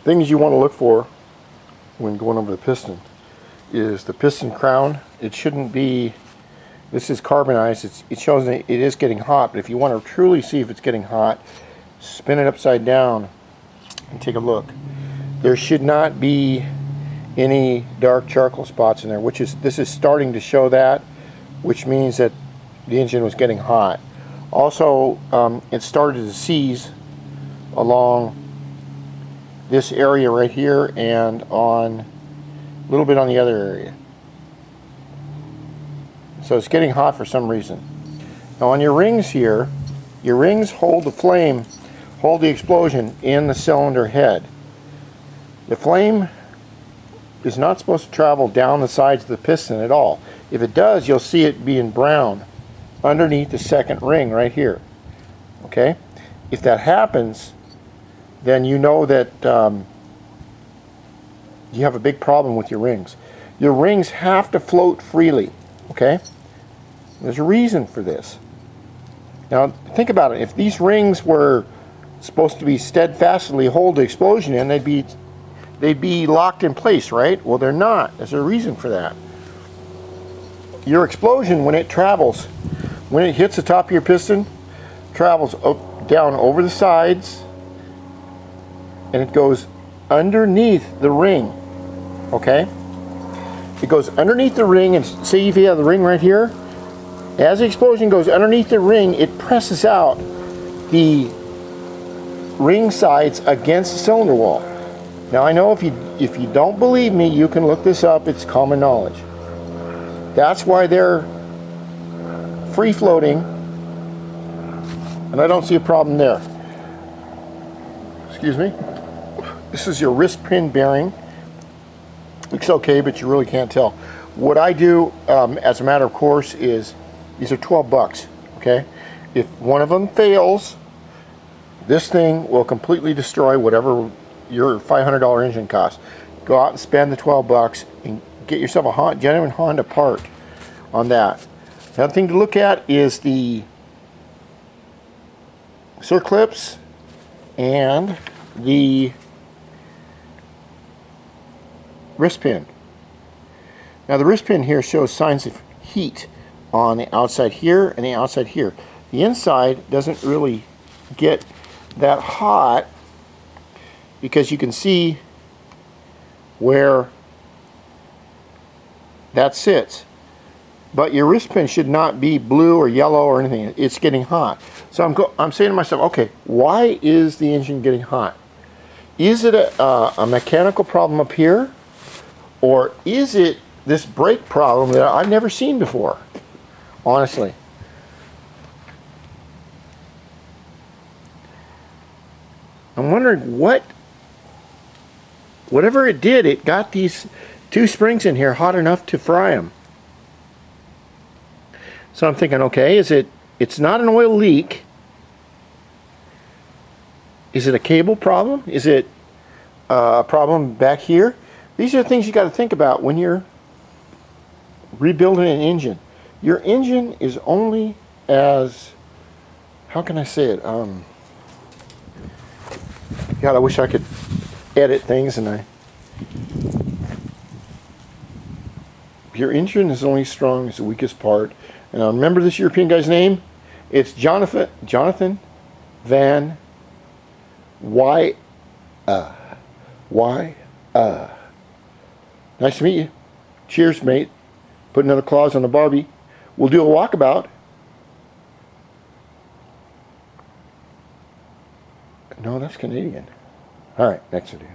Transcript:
things you want to look for when going over the piston is the piston crown. It shouldn't be, this is carbonized, it shows that it is getting hot, but if you want to truly see if it's getting hot, spin it upside down and take a look. There should not be any dark charcoal spots in there, which is, this is starting to show that, which means that the engine was getting hot. Also, it started to seize along this area right here and on a little bit on the other area. So it's getting hot for some reason. Now on your rings here, your rings hold the flame, hold the explosion in the cylinder head. The flame is not supposed to travel down the sides of the piston at all. If it does, you'll see it being brown underneath the second ring right here. Okay? If that happens, then you know that you have a big problem with your rings. Your rings have to float freely. Okay? There's a reason for this. Now think about it. If these rings were supposed to be steadfastly hold the explosion in, they'd be locked in place, right? Well, they're not. There's a reason for that. Your explosion, when it travels, when it hits the top of your piston, travels up, down over the sides, and it goes underneath the ring. Okay? It goes underneath the ring, and see if you have the ring right here. As the explosion goes underneath the ring, it presses out the ring sides against the cylinder wall. Now I know if you don't believe me, you can look this up. It's common knowledge. That's why they're free floating, and I don't see a problem there. Excuse me. This is your wrist pin bearing. Looks okay, but you really can't tell. What I do, as a matter of course, is these are 12 bucks. Okay, if one of them fails, this thing will completely destroy whatever your $500 engine costs. Go out and spend the 12 bucks and get yourself a genuine Honda part on that. Another thing to look at is the circlips and the wrist pin. Now the wrist pin here shows signs of heat on the outside here and the outside here. The inside doesn't really get that hot because you can see where that sits. But your wrist pin should not be blue or yellow or anything. It's getting hot. So I'm saying to myself, okay, why is the engine getting hot? Is it a mechanical problem up here? Or is it this brake problem that I've never seen before? Honestly. I'm wondering whatever it did, it got these two springs in here hot enough to fry them. So I'm thinking, okay, it's not an oil leak. Is it a cable problem? Is it a problem back here? These are things you got to think about when you're rebuilding an engine. Your engine is only as, how can I say it? God, I wish I could edit things, and your engine is only as strong as the weakest part. And remember this European guy's name? It's Jonathan Van Nice to meet you. Cheers, mate. Put another clause on the Barbie. We'll do a walkabout. No, that's Canadian. All right, next video.